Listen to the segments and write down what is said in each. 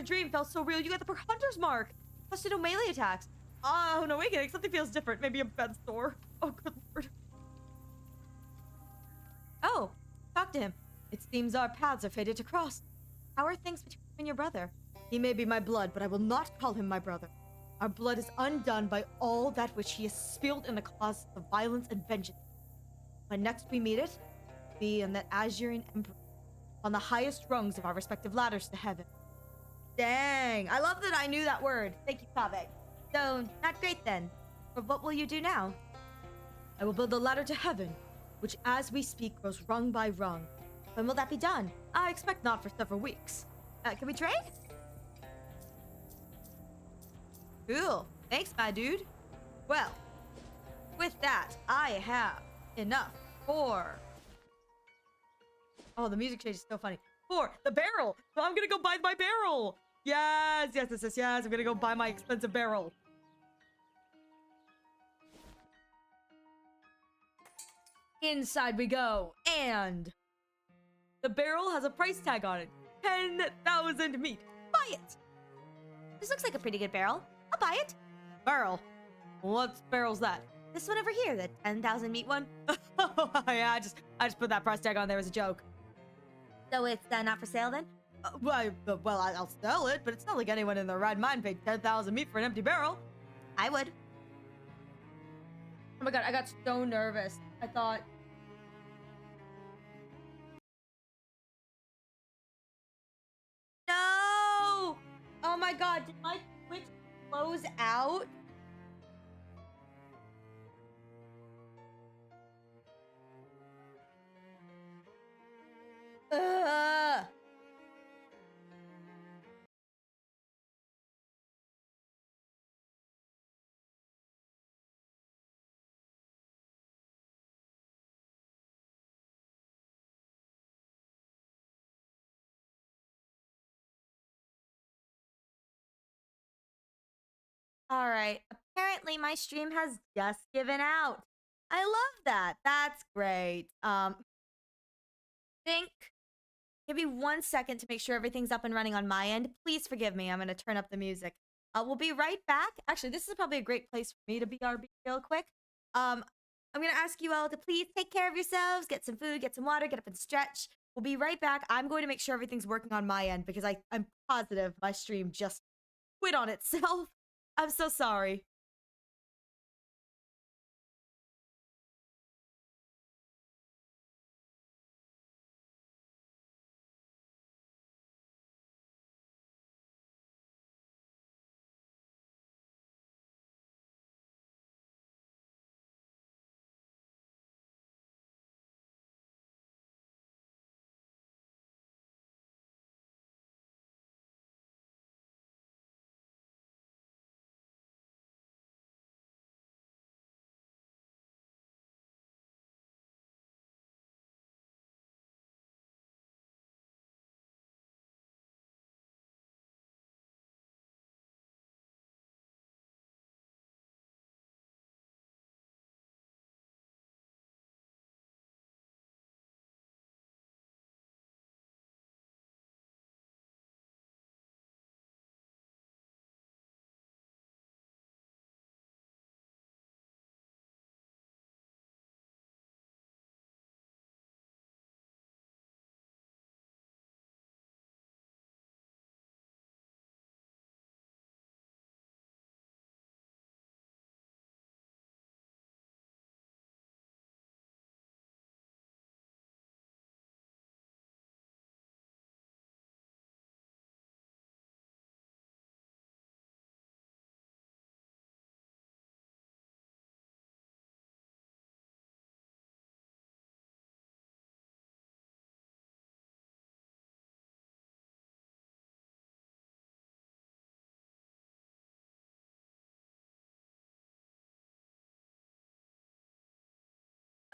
dream felt so real. You got the perk Hunter's Mark. Plus to no melee attacks. Oh, no, awakening. Something feels different. Maybe a bed sore. Oh, good lord. Oh, talk to him. It seems our paths are fated to cross. How are things between you and your brother? He may be my blood, but I will not call him my brother. Our blood is undone by all that which he has spilled in the causes of violence and vengeance. When next we meet it, be in that Azurian Emperor, on the highest rungs of our respective ladders to heaven. Dang, I love that I knew that word. Thank you, Kaveh. So, not great then. But what will you do now? I will build a ladder to heaven, which as we speak grows rung by rung. When will that be done? I expect not for several weeks. Can we trade? Cool. Thanks, my dude. Well, with that, I have enough for... Oh, the music change is so funny. For the barrel. So I'm gonna go buy my barrel. Yes, yes, yes, yes, yes. I'm gonna go buy my expensive barrel. Inside we go. And the barrel has a price tag on it. 10,000 meat. Buy it. This looks like a pretty good barrel. I'll buy it. Barrel. What barrel's that? This one over here, the 10,000 meat one. Oh, yeah, I just put that price tag on there as a joke. So it's not for sale then? Well, I'll sell it, but it's not like anyone in their right mind paid 10,000 meat for an empty barrel. I would. Oh my god, I got so nervous. I thought... No! Oh my god, did my Twitch close out? Ugh. All right. Apparently my stream has just given out. I love that. That's great. Think. Give me 1 second to make sure everything's up and running on my end. Please forgive me. I'm going to turn up the music. We'll be right back. Actually, this is probably a great place for me to BRB real quick. I'm going to ask you all to please take care of yourselves, get some food, get some water, get up and stretch. We'll be right back. I'm going to make sure everything's working on my end because I'm positive my stream just quit on itself. I'm so sorry.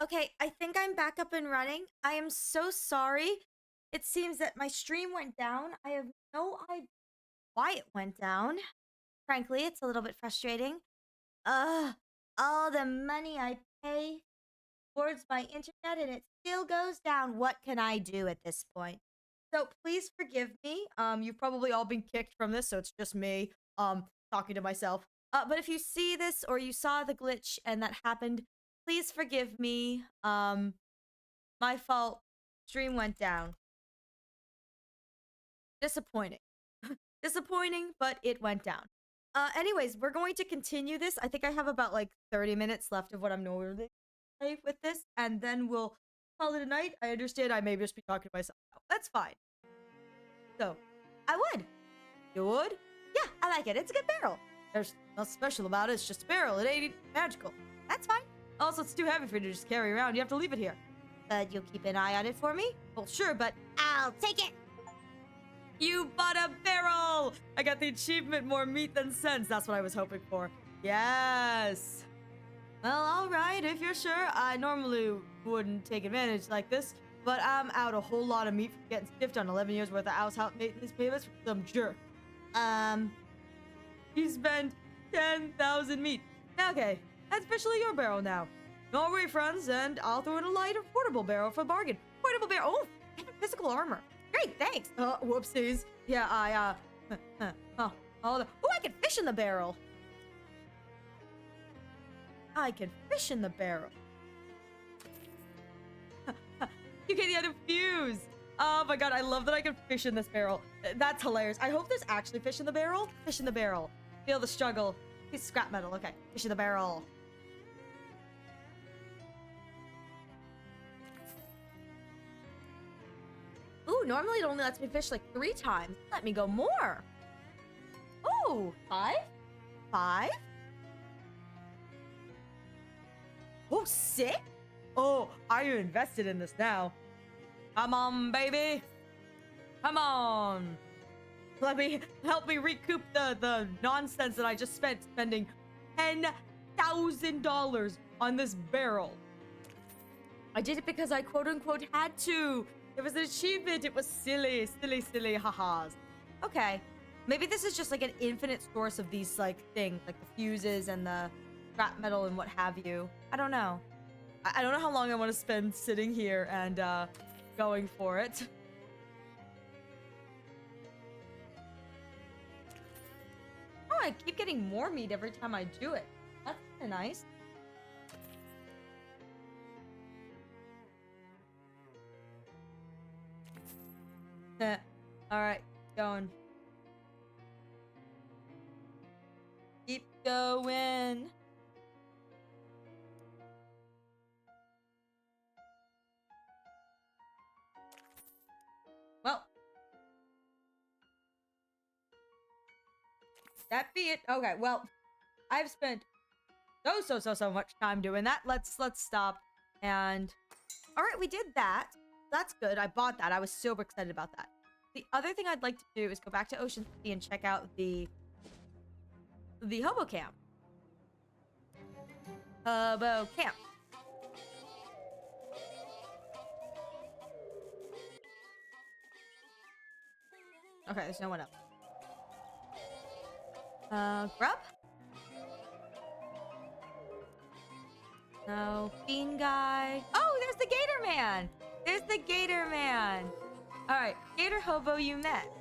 Okay, I think I'm back up and running. I am so sorry. It seems that my stream went down. I have no idea why it went down. Frankly, it's a little bit frustrating. All the money I pay towards my internet and it still goes down. What can I do at this point? So please forgive me. You've probably all been kicked from this, so it's just me, talking to myself. But if you see this or you saw the glitch and that happened, please forgive me. My fault. Stream went down. Disappointing. Disappointing, but it went down. Anyways, we're going to continue this. I think I have about like 30 minutes left of what I'm normally play with this, and then we'll call it a night. I understand I may just be talking to myself now. That's fine. So, I would. You would? Yeah, I like it. It's a good barrel. There's nothing special about it. It's just a barrel. It ain't magical. That's fine. Also, it's too heavy for you to just carry around. You have to leave it here. But you'll keep an eye on it for me? Well, sure, but I'll take it. you bought a barrel! I got the achievement, more meat than sense. That's what I was hoping for. Yes! Well, alright, if you're sure. I normally wouldn't take advantage like this, but I'm out a whole lot of meat from getting stiffed on 11 years worth of house maintenance payments from some jerk. You spent 10,000 meat. Okay, that's officially your barrel now. No refunds, and I'll throw in a lighter portable barrel for a bargain. Portable barrel? Oh, and physical armor. Great, thanks. Whoopsies. Yeah, hold on. Oh, I can fish in the barrel. I can fish in the barrel. You can't get a fuse. Oh my god, I love that I can fish in this barrel. That's hilarious. I hope there's actually fish in the barrel. Fish in the barrel. Feel the struggle. Piece of scrap metal. Okay, fish in the barrel. Ooh, normally it only lets me fish like 3 times. Let me go more. Ooh, 5? 5? Oh, 6? Oh, are you invested in this now? Come on, baby. Come on. Help me recoup the nonsense that I just spent spending $10,000 on this barrel. I did it because I quote-unquote had to. It was an achievement. It was silly, ha-has. Okay. Maybe this is just like an infinite source of these like things, like the fuses and the scrap metal and what have you. I don't know. I don't know how long I want to spend sitting here and going for it. Oh, I keep getting more meat every time I do it. That's kind of nice. Alright, going. Keep going. Well. That be it. Okay, well. I've spent so much time doing that. Let's stop. And alright, we did that. That's good. I bought that. I was super excited about that. The other thing I'd like to do is go back to Ocean City and check out the hobo camp. Hobo camp. Okay, there's no one else. Grub? No, bean guy. Oh, there's the Gator Man! There's the Gator Man! Alright, Gator Hobo you met.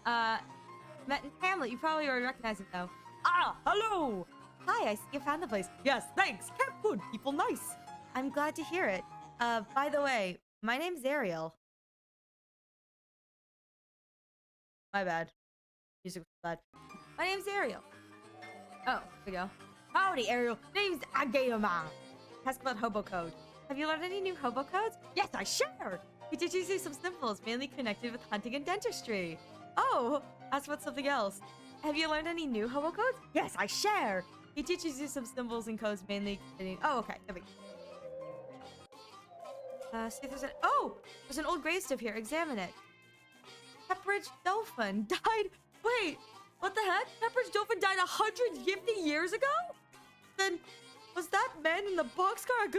Met in Hamlet. You probably already recognize him though. ah, hello! Hi, I see you found the place. Yes, thanks. Camp good. People nice. I'm glad to hear it. By the way, my name's Ariel. My bad. Music was bad. My name's Ariel. Oh, here we go. Howdy, Ariel. Name's Gator Man. Ask about hobo code. Have you learned any new hobo codes? Yes, I share. He teaches you some symbols mainly connected with hunting and dentistry. Oh, ask about something else. Have you learned any new hobo codes? Yes, I share. He teaches you some symbols and codes mainly. Oh, okay. There we go. See if there's an. Oh, there's an old gravestone here. Examine it. Pepperidge Dolphin died. Wait, what the heck? Pepperidge Dolphin died 150 years ago? Then was that man in the boxcar?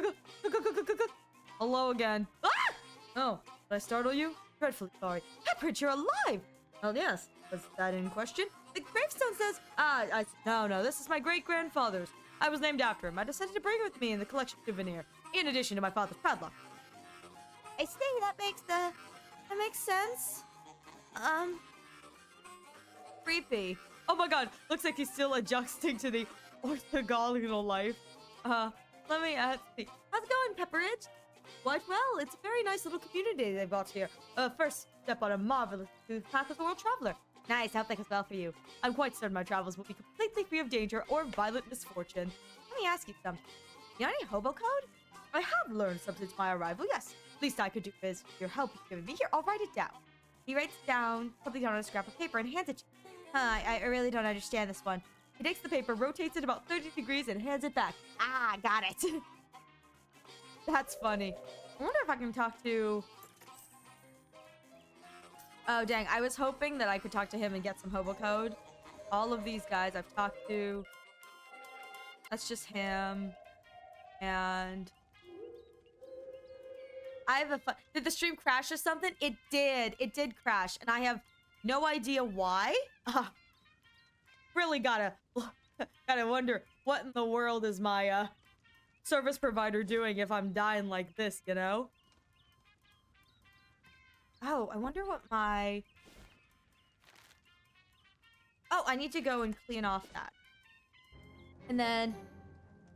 Hello again. Ah! Oh, did I startle you? Dreadfully sorry. Pepperidge, you're alive. Well, yes. Was that in question? The gravestone says, no, this is my great-grandfather's. I was named after him. I decided to bring it with me in the collection souvenir, in addition to my father's padlock. I see, that makes sense. creepy. Oh my god, looks like he's still adjusting to the orthogonal life. Let me see. How's it going, Pepperidge? Quite well. It's a very nice little community they've got here. First step on a marvelous smooth path as a world traveler. Nice, I hope that goes well for you. I'm quite certain my travels will be completely free of danger or violent misfortune. Let me ask you something. You got any hobo code? I have learned some since my arrival, yes. Least I could do is your help you've given me. Here, I'll write it down. He writes down something on a scrap of paper and hands it to you. I really don't understand this one. He takes the paper, rotates it about 30 degrees, and hands it back. Ah, got it. That's funny. I wonder if I can talk to... Oh, dang. I was hoping that I could talk to him and get some hobo code. All of these guys I've talked to. That's just him. And... I have a fun... Did the stream crash or something? It did. It did crash. And I have no idea why. Really gotta wonder what in the world is my service provider doing if I'm dying like this, you know? Oh, I wonder what my... Oh, I need to go and clean off that. And then,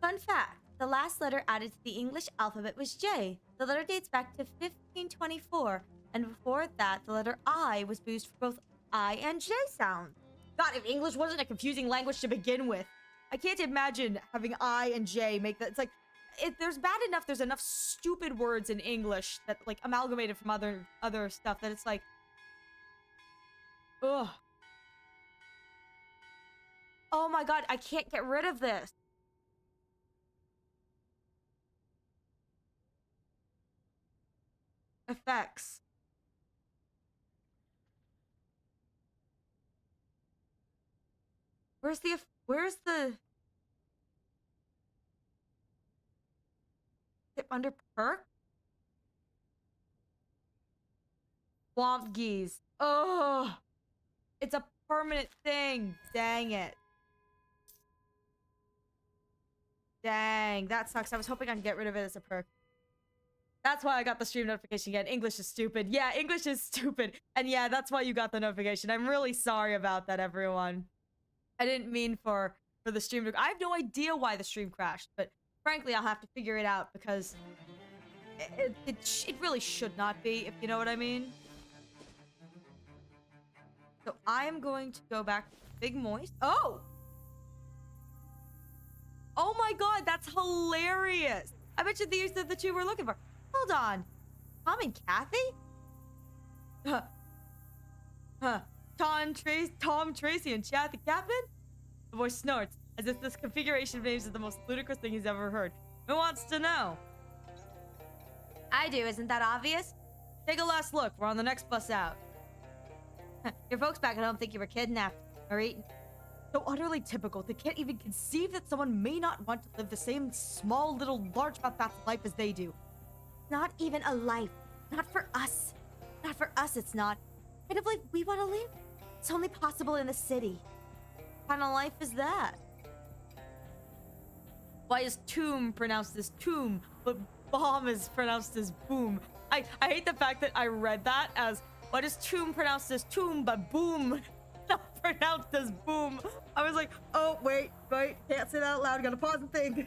fun fact, the last letter added to the English alphabet was J. The letter dates back to 1524, and before that, the letter I was used for both I and J sounds. God, if English wasn't a confusing language to begin with, I can't imagine having I and J make that. It's like, if there's bad enough, there's enough stupid words in English that, like, amalgamated from other stuff that it's like, ugh. Oh my god, I can't get rid of this. Effects. Where's the tip under perk? Swamp geese. Oh, it's a permanent thing. Dang it. Dang, that sucks. I was hoping I could get rid of it as a perk. That's why I got the stream notification again. English is stupid. Yeah, English is stupid. And yeah, that's why you got the notification. I'm really sorry about that, everyone. I didn't mean for the stream to... I have no idea why the stream crashed, but frankly, I'll have to figure it out because it really should not be, if you know what I mean. So I'm going to go back to Big Moist. Oh! Oh my god, that's hilarious! I bet you these are the two we're looking for. Hold on. Tom and Kathy? Tom, Tracy, and Chad the Captain? The voice snorts, as if this configuration of names is the most ludicrous thing he's ever heard. Who wants to know? I do, isn't that obvious? Take a last look, we're on the next bus out. Your folks back at home think you were kidnapped or eaten. So utterly typical, they can't even conceive that someone may not want to live the same small little largemouth path of life as they do. Not even a life. Not for us. Not for us, it's not. Kind of like we want to live. It's only possible in the city. What kind of life is that? Why is tomb pronounced as tomb, but bomb is pronounced as boom? I hate the fact that I read that as, why is tomb pronounced as tomb, but boom not pronounced as boom? I was like, oh, wait, can't say that out loud, gotta pause and think.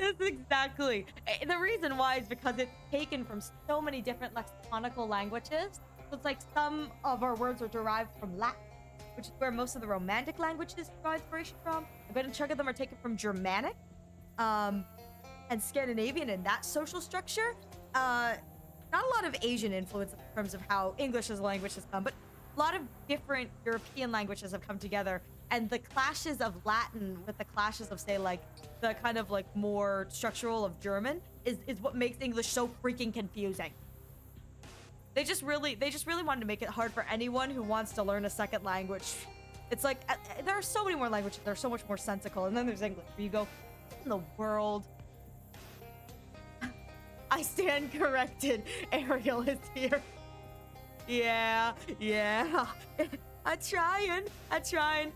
It's exactly. The reason why is because it's taken from so many different lexiconical languages. So it's like some of our words are derived from Latin, which is where most of the Romantic languages draw inspiration from. A good chunk of them are taken from Germanic, and Scandinavian in that social structure. Not a lot of Asian influence in terms of how English as a language has come, but a lot of different European languages have come together. And the clashes of Latin with the clashes of, say, like, the kind of, like, more structural of German is what makes English so freaking confusing. They just really wanted to make it hard for anyone who wants to learn a second language. It's like, there are so many more languages that are so much more sensical. And then there's English, where you go, what in the world? I stand corrected. Ariel is here. Yeah. I'm trying.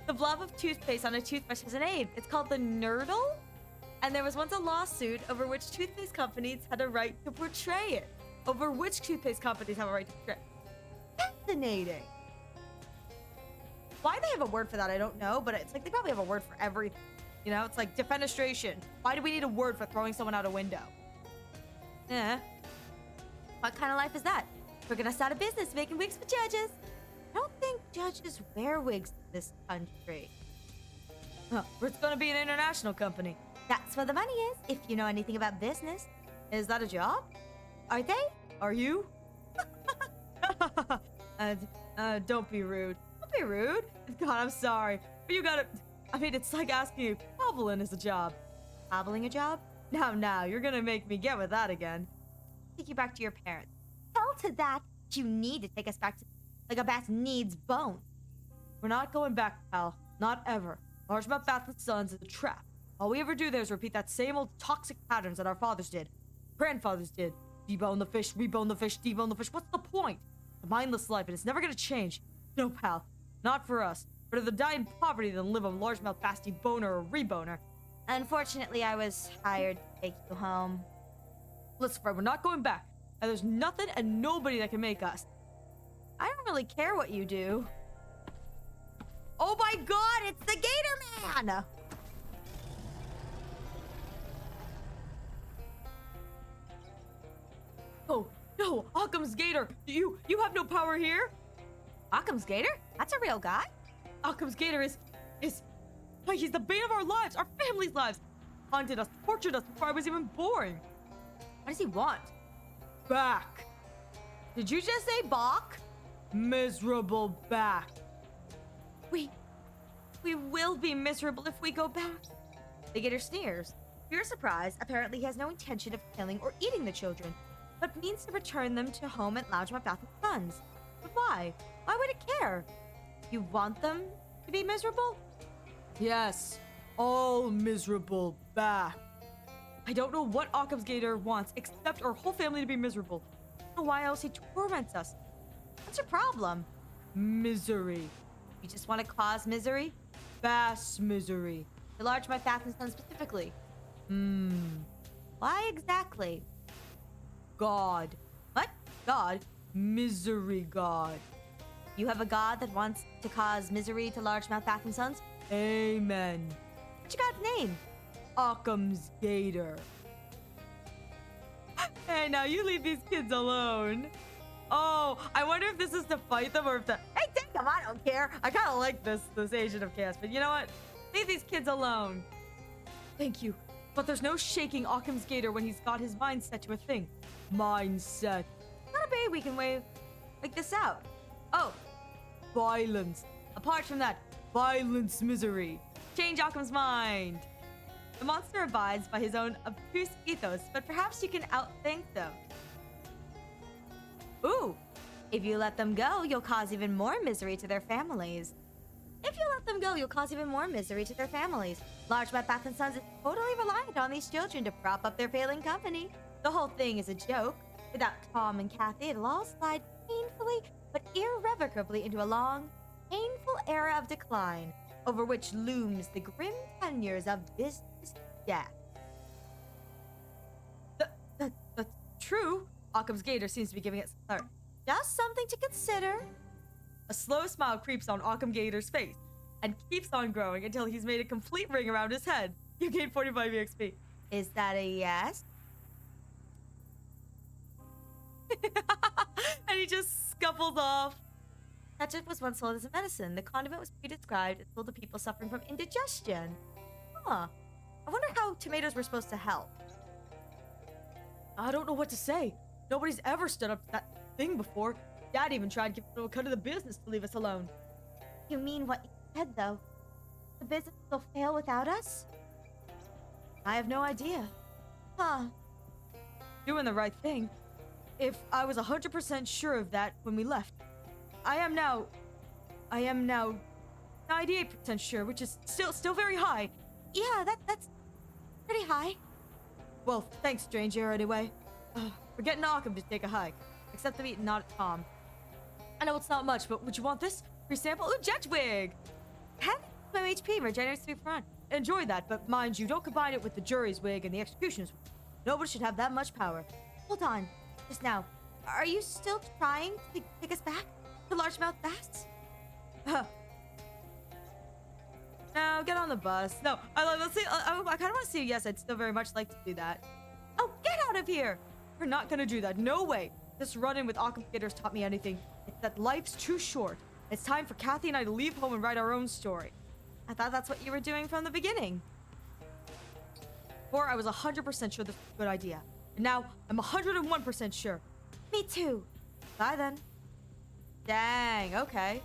The blob of toothpaste on a toothbrush has a name. It's called the Nurdle. And there was once a lawsuit over which toothpaste companies had a right to portray it. Over which toothpaste companies have a right to portray it. Fascinating. Why they have a word for that, I don't know, but it's like they probably have a word for everything. You know, it's like defenestration. Why do we need a word for throwing someone out a window? Eh. What kind of life is that? We're gonna start a business making wigs for judges. I don't think judges wear wigs in this country. Huh, it's gonna be an international company. That's where the money is, if you know anything about business. Is that a job? Are they? Are you? Don't be rude. Don't be rude. God, I'm sorry. But you gotta... I mean, it's like asking if cobbling is a job. Cobbling a job? Now, you're gonna make me get with that again. Take you back to your parents. Hell to that. You need to take us back to... like a bat needs bone. We're not going back, pal. Not ever. Largemouth Bath and Sons is a trap. All we ever do there is repeat that same old toxic patterns that our fathers did. Grandfathers did. Debone the fish, rebone the fish, debone the fish. What's the point? A mindless life, and it's never gonna change. No, pal. Not for us. Rather die in poverty than live a largemouth basty boner or reboner. Unfortunately, I was hired to take you home. Listen, Fred, we're not going back. And there's nothing and nobody that can make us. I don't really care what you do. Oh my god, it's the Gator Man! Oh, no, Occam's Gator! You have no power here? Occam's Gator? That's a real guy? Occam's Gator is... like, he's the bane of our lives, our family's lives. Haunted us, tortured us before I was even born. What does he want? Back. Did you just say Bach? Miserable back. We will be miserable if we go back. The Gator sneers. To your surprise, apparently he has no intention of killing or eating the children, but means to return them to home at Loungemouth Bath and Sons. But why? Why would it care? You want them to be miserable? Yes, all miserable back. I don't know what Occam's Gator wants except our whole family to be miserable. I don't know why else he torments us. What's your problem? Misery. You just want to cause misery? Vast misery. The Largemouth Bath and Sons specifically. Why exactly? God. What? God. Misery God. You have a god that wants to cause misery to Largemouth Bath and Sons? Amen. What's your god's name? Occam's Gator. Hey, now you leave these kids alone. Oh, I wonder if this is to fight them or if to... Hey, take them, I don't care. I kind of like this Agent of Chaos, but you know what? Leave these kids alone. Thank you. But there's no shaking Occam's Gator when he's got his mind set to a thing. Mindset. Not a way we can wake this out. Oh. Violence. Apart from that, violence misery. Change Occam's mind. The monster abides by his own obtuse ethos, but perhaps you can outthink them. Ooh, if you let them go, you'll cause even more misery to their families. If you let them go, you'll cause even more misery to their families. Largemouth Bath and Sons is totally reliant on these children to prop up their failing company. The whole thing is a joke. Without Tom and Kathy, it'll all slide painfully but irrevocably into a long, painful era of decline, over which looms the grim tenures of business death. That's true. Occam's Gator seems to be giving it some thought. Just something to consider. A slow smile creeps on Occam Gator's face and keeps on growing until he's made a complete ring around his head. You gain 45 EXP. Is that a yes? And he just scuffles off. Ketchup was once sold as a medicine. The condiment was pre-described and sold to people suffering from indigestion. Huh. I wonder how tomatoes were supposed to help. I don't know what to say. Nobody's ever stood up to that thing before. Dad even tried giving him a cut of the business to leave us alone. You mean what you said, though? The business will fail without us? I have no idea. Huh. Doing the right thing. If I was 100% sure of that when we left. I am now 98% sure, which is still very high. Yeah, that's pretty high. Well, thanks, stranger, anyway. We're getting Occam to take a hike. Except I'm eating not at Tom. I know it's not much, but would you want this? Free sample? Ooh, jet wig! Have my HP regenerates 3 for 1. Enjoy that, but mind you, don't combine it with the jury's wig and the executioner's wig. Nobody should have that much power. Hold on. Just now. Are you still trying to take us back? To for largemouth bass? No, get on the bus. No, let's see. I kind of want to see. Yes, I'd still very much like to do that. Oh, get out of here! We're not gonna do that. No way. This run-in with Occupators taught me anything. It's that life's too short. It's time for Kathy and I to leave home and write our own story. I thought that's what you were doing from the beginning. Before, I was 100% sure this was a good idea. And now, I'm 101% sure. Me too. Bye then. Dang, okay.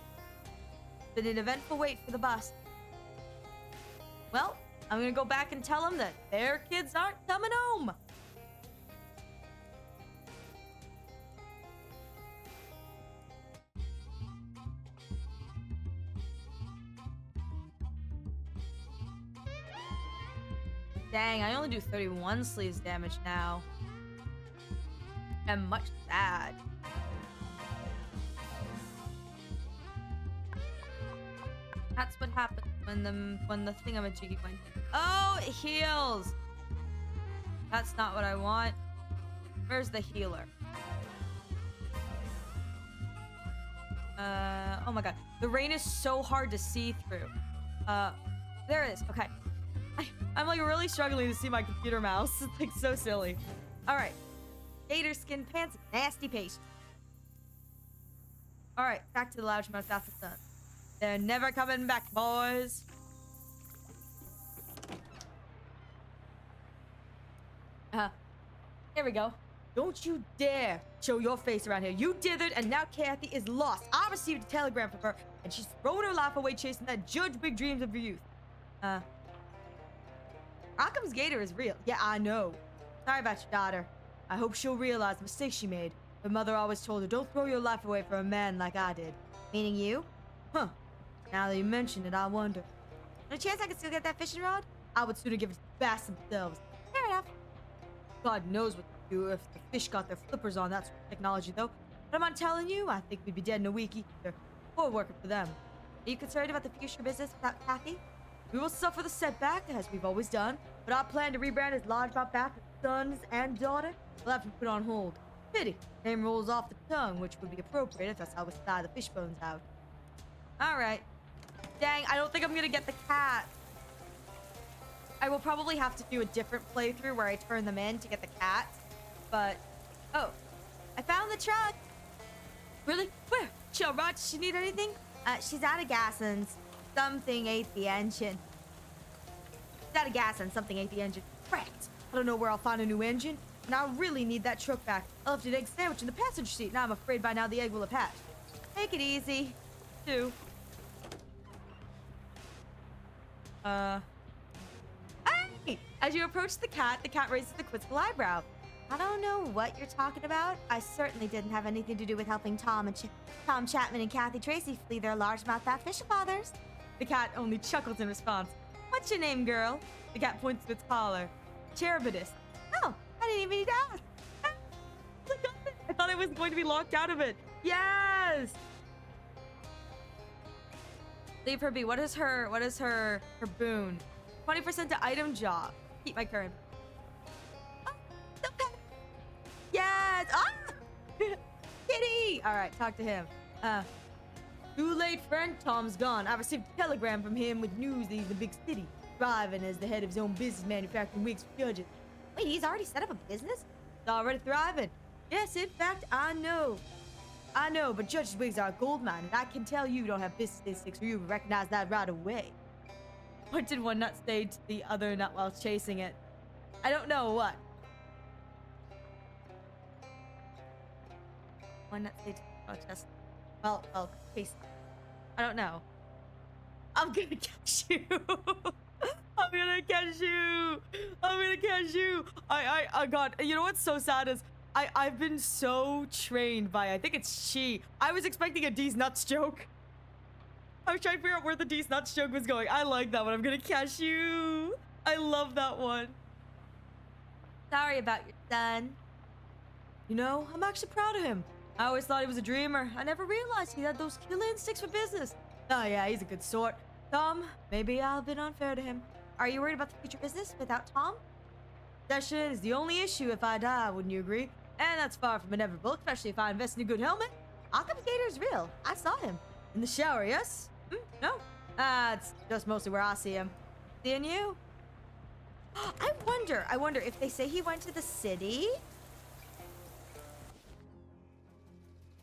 Been an eventful wait for the bus. Well, I'm gonna go back and tell them that their kids aren't coming home. Dang, I only do 31 sleeves damage now. I'm much sad. That's what happened when the thingamajiggy went. Oh, it heals. That's not what I want. Where's the healer? Oh my god. The rain is so hard to see through. There it is. Okay. I'm like really struggling to see my computer mouse. It's like so silly. All right. Gator skin pants, nasty paste. All right, back to the loudmouth after sun. They're never coming back, boys. Here we go. Don't you dare show your face around here. You dithered, and now Kathy is lost. I received a telegram from her, and she's throwing her life away chasing that Judge Big Dreams of your youth. Occam's Gator is real. Yeah, I know. Sorry about your daughter. I hope she'll realize the mistake she made. Her mother always told her, don't throw your life away for a man like I did. Meaning you? Huh. Now that you mention it, I wonder. No chance I could still get that fishing rod? I would sooner give it to the bass themselves. Fair enough. God knows what to do if the fish got their flippers on that sort of technology, though. But I'm telling you, I think we'd be dead in a week either. Or working for them. Are you concerned about the future business without Kathy? We will suffer the setback, as we've always done, but our plan to rebrand as largemouth bass sons and daughter will have to be put on hold. Pity. Name rolls off the tongue, which would be appropriate if that's how we style the fish bones out. Alright. Dang, I don't think I'm gonna get the cat. I will probably have to do a different playthrough where I turn them in to get the cat. But, oh. I found the truck! Really? Where? Chill, Rod, does she need anything? She's out of gas and something ate the engine. She's out of gas and something ate the engine. Right. I don't know where I'll find a new engine, and I really need that truck back. I left an egg sandwich in the passenger seat, and I'm afraid by now the egg will have hatched. Take it easy. Two. Hey! As you approach the cat raises a quizzical eyebrow. I don't know what you're talking about. I certainly didn't have anything to do with helping Tom Chapman and Kathy Tracy flee their largemouth fat fish fathers. The cat only chuckles in response. What's your name, girl? The cat points to its collar. Cherubidus. Oh, I didn't even need to ask. I thought I was going to be locked out of it. Yes! Leave her be. What is her boon? 20% to item job. Keep my current. Oh, the pet. Yes! Ah! Kitty! Alright, talk to him. Too late, friend. Tom's gone. I received a telegram from him with news that he's in a big city, thriving as the head of his own business manufacturing wigs for judges. Wait, he's already set up a business? He's already thriving. Yes, in fact, I know. I know, but Judge's wigs are a gold mine, and I can tell you don't have business instincts, or you would recognize that right away. What did one nut say to the other nut while chasing it? I don't know what. One nut say to the chest. Well, chase. I don't know. I'm gonna catch you. I'm gonna catch you. I'm gonna catch you. God, you know what's so sad is I've been so trained by, I think it's she. I was expecting a D's nuts joke. I was trying to figure out where the D's nuts joke was going. I like that one. I'm gonna catch you. I love that one. Sorry about your son. You know, I'm actually proud of him. I always thought he was a dreamer. I never realized he had those killer instincts for business. Oh yeah, he's a good sort. Tom, maybe I've been unfair to him. Are you worried about the future business without Tom? Possession is the only issue if I die, wouldn't you agree? And that's far from inevitable, especially if I invest in a good helmet. Occam's gator is real. I saw him. In the shower, yes? No. It's just mostly where I see him. Seeing you? I wonder if they say he went to the city?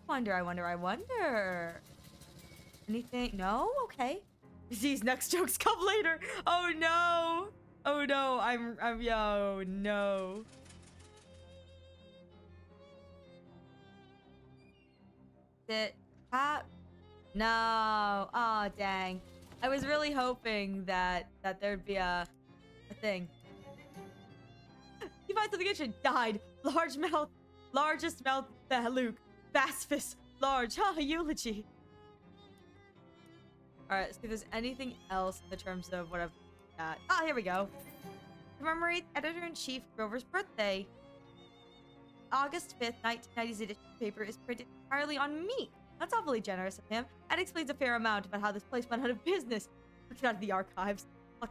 I wonder. Anything? No? Okay. These next jokes come later. Oh no. Oh no. Yo, no. No. Oh, dang. I was really hoping that there'd be a thing. He finds the kitchen. Died. Largest mouth, Luke. Fast fist. Large. Eulogy. Alright, let's see if there's anything else in the terms of what I've got. Oh, here we go. Commemorate Editor-in-Chief Grover's birthday. August 5th, 1990's edition of the paper is printed entirely on me. That's awfully generous of him, and explains a fair amount about how this place went out of business. Look out of the archives.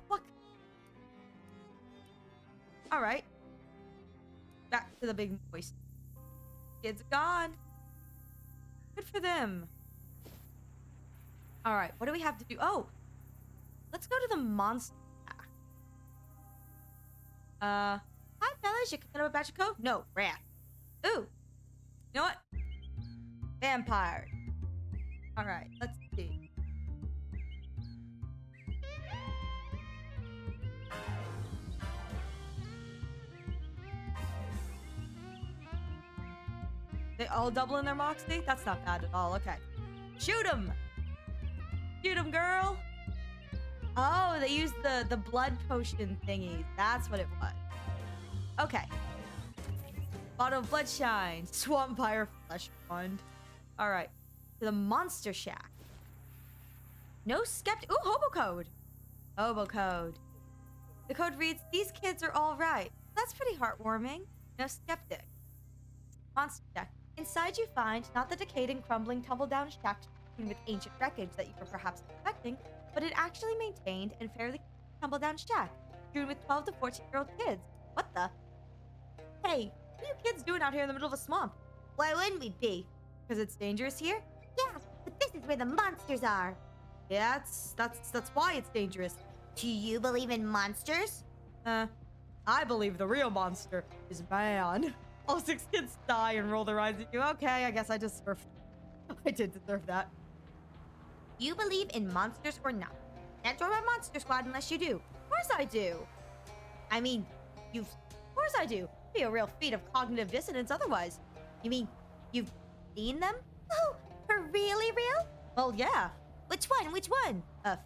Pluck. Alright. Back to the big voice. Kids are gone. Good for them. Alright, what do we have to do? Oh! Let's go to the monster. Hi fellas, you cooking up a batch of coke? No, rat. Ooh. You know what? Vampire. Alright, let's see. They all double in their moxie? That's not bad at all. Okay. Shoot him! Shoot him, girl! Oh, they used the blood potion thingy. That's what it was. Okay. Bottle of bloodshine. Swampire flesh wand. Alright. To the monster shack. No skeptic. Ooh, hobo code. Hobo code. The code reads, these kids are all right. That's pretty heartwarming. No skeptic. Monster shack. Inside you find not the decayed and crumbling tumble-down shack with ancient wreckage that you were perhaps expecting, but it actually maintained and fairly tumble-down shack, strewn with 12 to 14-year-old kids. What the? Hey, what are you kids doing out here in the middle of a swamp? Why wouldn't we be? Because it's dangerous here? Yeah, but this is where the monsters are. Yeah, that's why it's dangerous. Do you believe in monsters? I believe the real monster is man. All 6 kids die and roll their eyes at you. Okay, I guess I deserved. I did deserve that. You believe in monsters or not? Can't join my monster squad unless you do. Of course I do. I mean, of course I do. It'd be a real feat of cognitive dissonance otherwise. You mean, you've seen them? Oh, for really real? Well, yeah. Which one?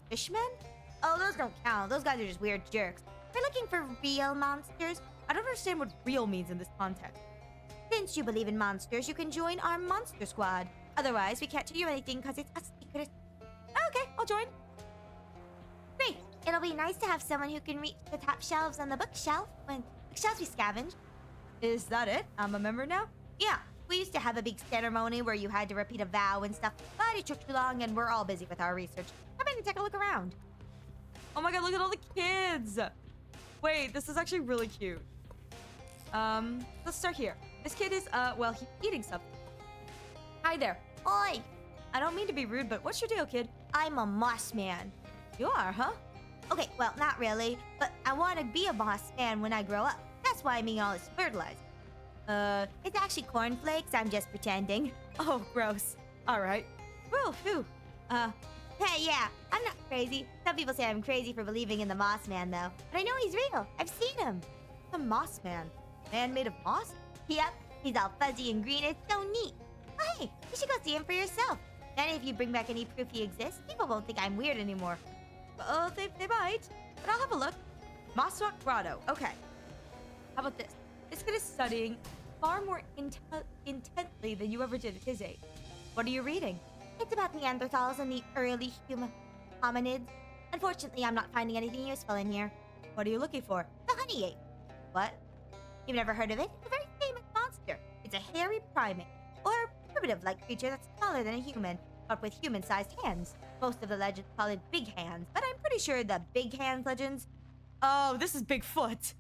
Fishmen? Oh, those don't count. Those guys are just weird jerks. We're looking for real monsters. I don't understand what real means in this context. Since you believe in monsters, you can join our monster squad. Otherwise, we can't tell you anything because it's a secret. Okay, I'll join. Great. It'll be nice to have someone who can reach the top shelves on the bookshelf when bookshelves we scavenge. Is that it? I'm a member now? Yeah. We used to have a big ceremony where you had to repeat a vow and stuff, but it took too long and we're all busy with our research. Come in and take a look around. Oh my god, look at all the kids! Wait, this is actually really cute. Let's start here. This kid is, well, he's eating something. Hi there. Oi! I don't mean to be rude, but what's your deal, kid? I'm a moss man. You are, huh? Okay, well, not really, but I want to be a moss man when I grow up. That's why I'm eating all this fertilizer. It's actually cornflakes. I'm just pretending. Oh, gross. All right. Well, phew. Hey, yeah, I'm not crazy. Some people say I'm crazy for believing in the Moss Man, though. But I know he's real. I've seen him. The Moss Man? Man made of moss? Yep, he's all fuzzy and green. It's so neat. Oh, hey, you should go see him for yourself. Then if you bring back any proof he exists, people won't think I'm weird anymore. They might. But I'll have a look. Mossrock Grotto. Okay. How about this? This kid is studying far more intently than you ever did at his age. What are you reading? It's about Neanderthals and the early human hominids. Unfortunately, I'm not finding anything useful in here. What are you looking for? The honey ape. What? You've never heard of it? It's a very famous monster. It's a hairy primate, or primitive-like creature that's smaller than a human, but with human-sized hands. Most of the legends call it Big Hands, but I'm pretty sure the Big Hands legends... Oh, this is Bigfoot.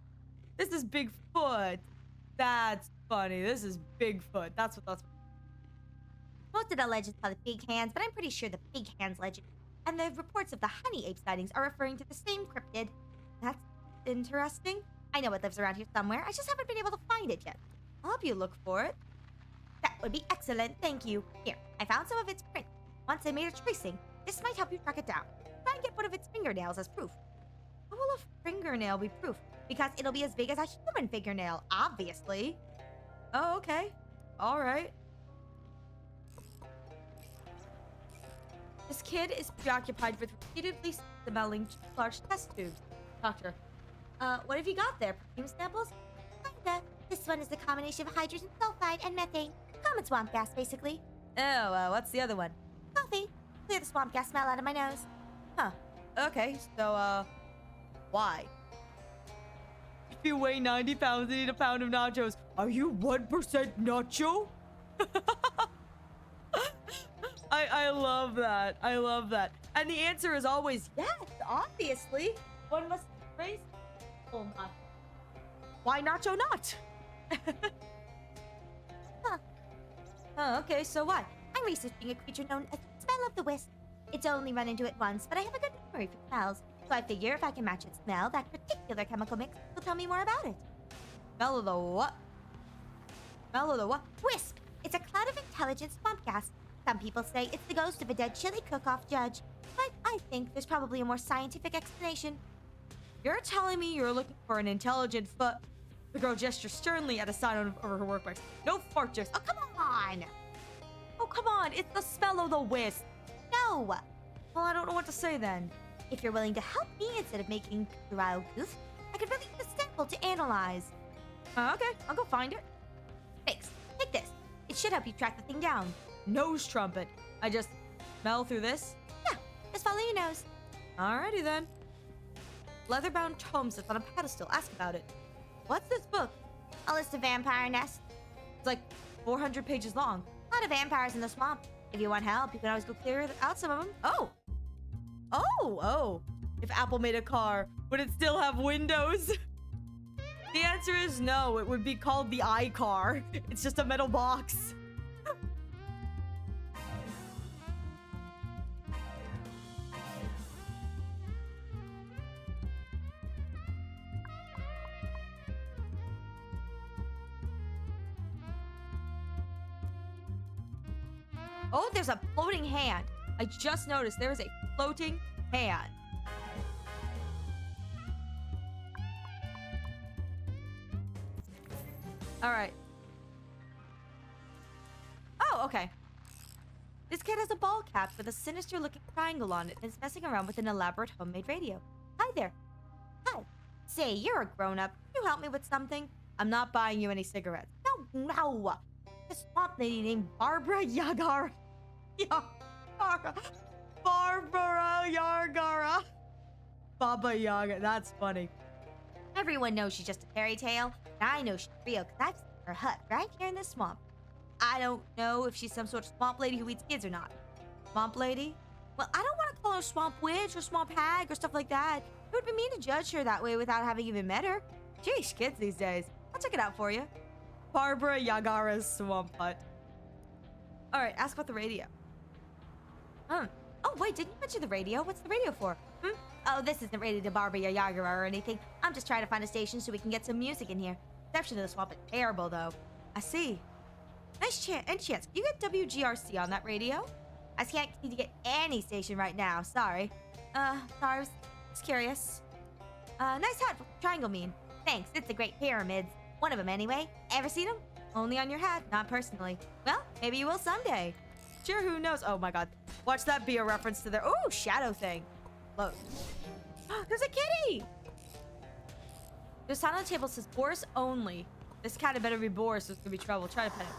This is Bigfoot. That's funny. This is Bigfoot. That's what that's... Most of the legends call it big hands, but I'm pretty sure the big hands legend and the reports of the honey ape sightings are referring to the same cryptid. That's interesting. I know it lives around here somewhere. I just haven't been able to find it yet. I'll help you look for it. That would be excellent, thank you. Here, I found some of its print. Once I made a tracing, this might help you track it down. Try and get one of its fingernails as proof. How will a fingernail be proof? Because it'll be as big as a human fingernail, obviously. Oh, okay. All right. This kid is preoccupied with repeatedly smelling large test tubes. Doctor, what have you got there? Perfume samples? Kinda. This one is a combination of hydrogen sulfide and methane. Common swamp gas, basically. Oh, what's the other one? Coffee. Clear the swamp gas smell out of my nose. Huh. Okay, so, why? If you weigh 90 pounds and eat a pound of nachos, are you 1% nacho? I love that. I love that. And the answer is always yes, obviously. One must raise. Oh my. Why nacho not? Huh. Oh, okay, so what? I'm researching a creature known as the smell of the wisp. It's only run into it once, but I have a good memory for smells. So I figure if I can match its smell, that particular chemical mix will tell me more about it. Smell of the what? Smell of the what? Wisp! It's a cloud of intelligent swamp gas. Some people say it's the ghost of a dead chili cook-off judge. But I think there's probably a more scientific explanation. You're telling me you're looking for an intelligent foot? The girl gestures sternly at a sign over her workbench. No fart jokes. Oh, come on! Oh, come on. It's the smell of the wisp. No! Well, I don't know what to say then. If you're willing to help me instead of making Ewww goof, I could release a sample to analyze. Okay, I'll go find it. Thanks. Take this. It should help you track the thing down. Nose trumpet. I just smell through this? Yeah, just follow your nose. Alrighty then. Leather-bound tome sits on a pedestal. Ask about it. What's this book? A list of vampire nests. It's like 400 pages long. A lot of vampires in the swamp. If you want help, you can always go clear out some of them. Oh. Oh. If Apple made a car, would it still have windows? The answer is no. It would be called the iCar. It's just a metal box. Oh, there's a floating hand. I just noticed there is a floating hand. All right. Oh, okay. This kid has a ball cap with a sinister-looking triangle on it and is messing around with an elaborate homemade radio. Hi there. Hi. Say, you're a grown-up. Can you help me with something? I'm not buying you any cigarettes. No. This swamp lady named Barbara Yagara. Barbara Yagara. Baba Yaga. That's funny. Everyone knows she's just a fairy tale, and I know she's real because I've seen her hut right here in this swamp. I don't know if she's some sort of swamp lady who eats kids or not. Swamp lady? Well, I don't want to call her swamp witch or swamp hag or stuff like that. It would be mean to judge her that way without having even met her. Jeez, kids these days. I'll check it out for you. Barbara Yagara's swamp hut. All right, ask about the radio. Oh, wait, didn't you mention the radio? What's the radio for? Oh, this isn't rated to Barbara Yagara or anything. I'm just trying to find a station so we can get some music in here. Reception of the swamp is terrible, though. I see. Nice chance. Can you get WGRC on that radio? I can't get any station right now. Sorry. Sorry, I was curious. Nice hat. Triangle mean. Thanks, it's a great pyramids. One of them, anyway. Ever seen them? Only on your hat, not personally. Well, maybe you will someday. Sure, who knows? Oh my god. Watch that be a reference to their... Ooh, shadow thing. Look. There's a kitty! The sign on the table says Boris only. This cat had better be Boris, so it's gonna be trouble. Try to pet him.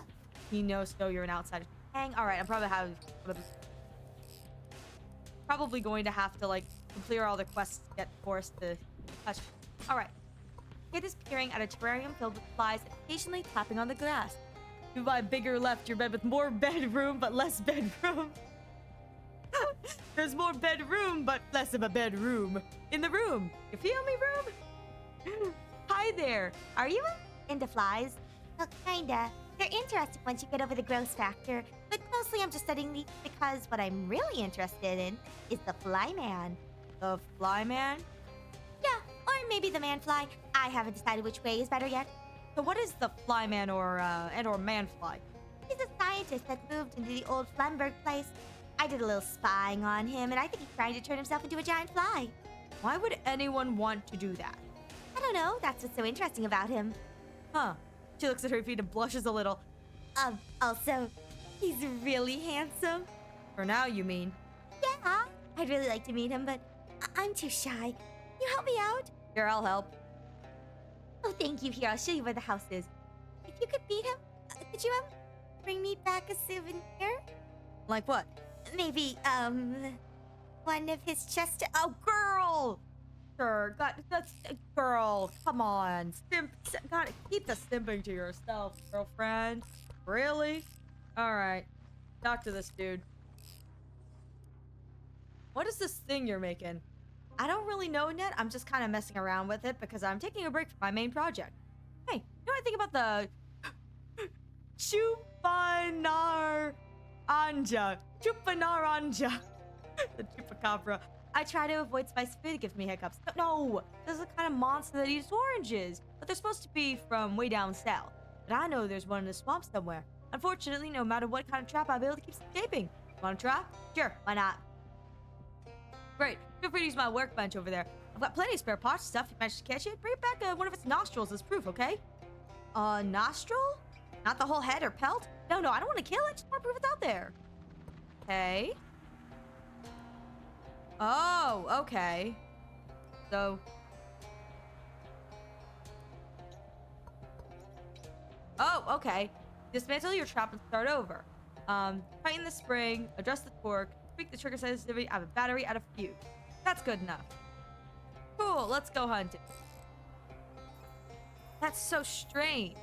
He knows, so you're an outsider. Hang. Alright, I'm probably going to have to, like, clear all the quests to get Boris to touch me. Alright. Kid is peering at a terrarium filled with flies and occasionally tapping on the glass. You buy bigger left your bed with more bedroom, but less bedroom. There's more bedroom, but less of a bedroom. In the room. You feel me, room? Hi there. Are you into flies? Well, kinda. They're interesting once you get over the gross factor, But mostly I'm just studying these because what I'm really interested in is the flyman. The flyman? Yeah, or maybe the man-fly. I haven't decided which way is better yet. So what is the flyman or man-fly? He's a scientist that moved into the old Flemberg place. I did a little spying on him, and I think he's trying to turn himself into a giant fly. Why would anyone want to do that? I don't know, that's what's so interesting about him. Huh. She looks at her feet and blushes a little. Also, he's really handsome. For now, you mean? Yeah, I'd really like to meet him, but I'm too shy. Can you help me out? Here, I'll help. Oh, thank you. Here, I'll show you where the house is. If you could meet him, could you, bring me back a souvenir? Like what? Maybe, one of his chest... Oh, girl! Sure, that's... Girl, come on. Gotta keep the stimping to yourself, girlfriend. Really? Alright. Talk to this dude. What is this thing you're making? I don't really know yet. I'm just kind of messing around with it because I'm taking a break from my main project. Hey, you know what I think about the... Chupanar Anja. Chupanar Anja. The chupacabra. I try to avoid spicy food. It gives me hiccups. No, this is the kind of monster that eats oranges. But they're supposed to be from way down south. But I know there's one in the swamp somewhere. Unfortunately, no matter what kind of trap I'll be able to keep escaping. Want a trap? Sure, why not? Great. Feel free to use my workbench over there. I've got plenty of spare parts and stuff. If you manage to catch it, bring back one of its nostrils as proof, okay? Nostril? Not the whole head or pelt? No, I don't want to kill it. Just want to prove it's out there. Okay. Oh, okay. So... Oh, okay. Dismantle your trap and start over. Tighten the spring, adjust the torque, tweak the trigger sensitivity, add a battery, add a fuse. That's good enough. Cool, let's go hunting. That's so strange.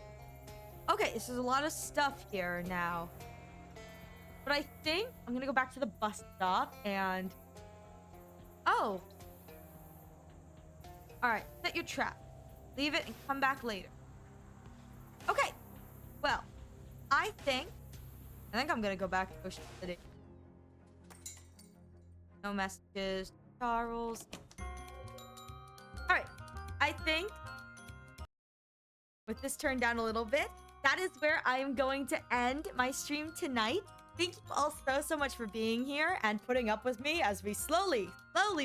Okay, so there's a lot of stuff here now. But I think I'm gonna go back to the bus stop and... Oh. Alright, set your trap. Leave it and come back later. Okay. Well, I think I'm gonna go back to Ocean City. No messages. Charles. Alright. I think with this turned down a little bit, that is where I am going to end my stream tonight. Thank you all so much for being here and putting up with me as we slowly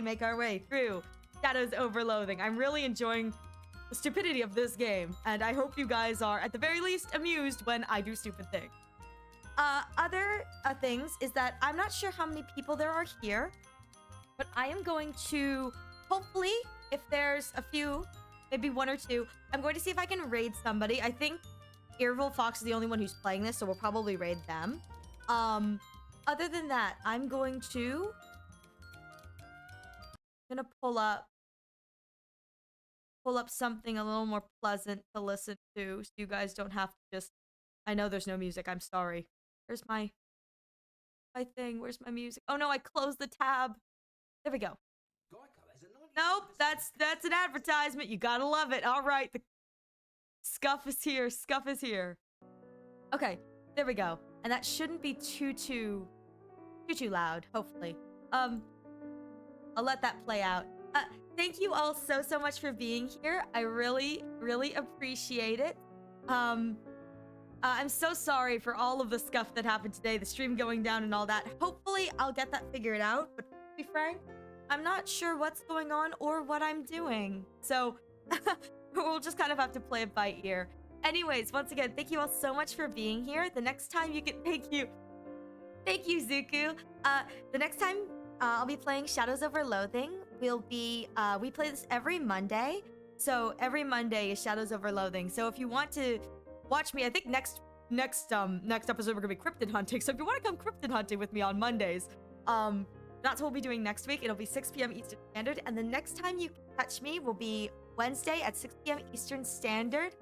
make our way through Shadows over Loathing. I'm really enjoying the stupidity of this game, and I hope you guys are, at the very least, amused when I do stupid things. Other things is that I'm not sure how many people there are here, but I am going to, hopefully, if there's a few, maybe one or two, I'm going to see if I can raid somebody. I think Ewww Fox is the only one who's playing this, so we'll probably raid them. Other than that, I'm going to... pull up something a little more pleasant to listen to, so you guys don't have to just... I know there's no music, I'm sorry. Where's my thing? Where's my music? Oh no, I closed the tab. There we go. Nope, that's an advertisement. You gotta love it. All right, the scuff is here. Scuff is here. Okay, there we go. And that shouldn't be too loud, hopefully. I'll let that play out. Thank you all so much for being here. I really appreciate it. I'm so sorry for all of the scuff that happened today, the stream going down and all that. Hopefully, I'll get that figured out. But to be frank, I'm not sure what's going on or what I'm doing. So, we'll just kind of have to play it by ear. Anyways, once again, thank you all so much for being here. The next time you can... Thank you, Zuku. The next time I'll be playing Shadows over Loathing. We play this every Monday. So, every Monday is Shadows over Loathing. So, if you want to... watch me. I think next episode we're gonna be cryptid hunting. So if you want to come cryptid hunting with me on Mondays, that's what we'll be doing next week. It'll be 6 p.m. Eastern Standard, and the next time you catch me will be Wednesday at 6 p.m. Eastern Standard.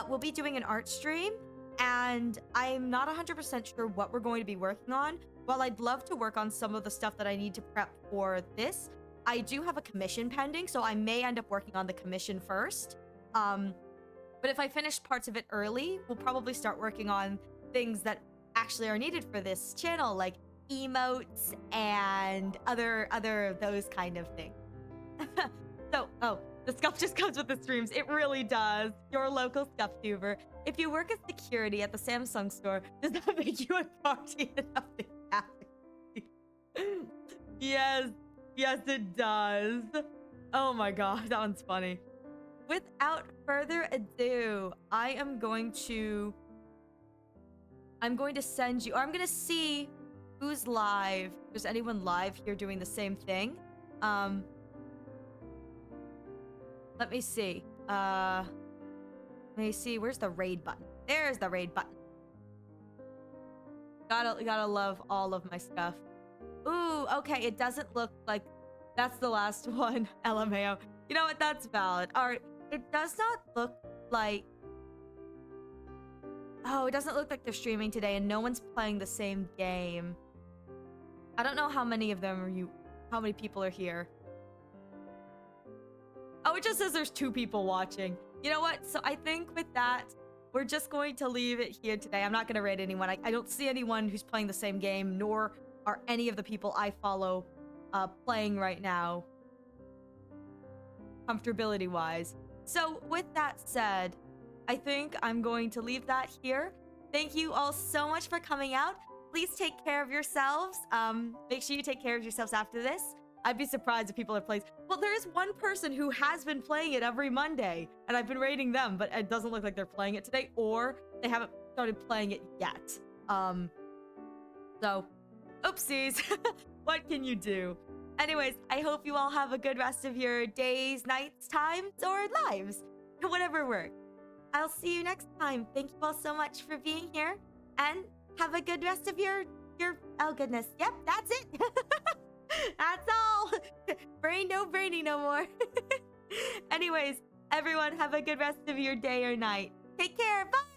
We'll be doing an art stream, and I'm not 100% sure what we're going to be working on. While I'd love to work on some of the stuff that I need to prep for this, I do have a commission pending, so I may end up working on the commission first. But if I finish parts of it early, we'll probably start working on things that actually are needed for this channel, like emotes and other those kind of things. So, oh, the scuff just comes with the streams. It really does. Your local scuff tuber. If you work as security at the Samsung store, does that make you a guardian of the galaxy? Yes, yes, it does. Oh my gosh, that one's funny. Without further ado, I'm going to send you, or I'm going to see who's live. If there's anyone live here doing the same thing. Let me see. Let me see. Where's the raid button? There's the raid button. Gotta love all of my stuff. Ooh, okay. It doesn't look like that's the last one. LMAO. You know what? That's valid. All right. It does not look like... Oh, it doesn't look like they're streaming today and no one's playing the same game. I don't know how many of them are you... How many people are here. Oh, it just says there's 2 people watching. You know what? So I think with that, we're just going to leave it here today. I'm not going to raid anyone. I don't see anyone who's playing the same game, nor are any of the people I follow playing right now, comfortability-wise. So with that said, I think I'm going to leave that here. Thank you all so much for coming out. Please take care of yourselves. Make sure you take care of yourselves after this. I'd be surprised if people are playing. Well, there is one person who has been playing it every Monday, and I've been rating them, but it doesn't look like they're playing it today, or they haven't started playing it yet. So, oopsies. What can you do? Anyways, I hope you all have a good rest of your days, nights, times, or lives. Whatever works. I'll see you next time. Thank you all so much for being here, and have a good rest of your oh goodness. Yep, that's it. That's all. Brain no brainy no more. Anyways, everyone have a good rest of your day or night. Take care. Bye.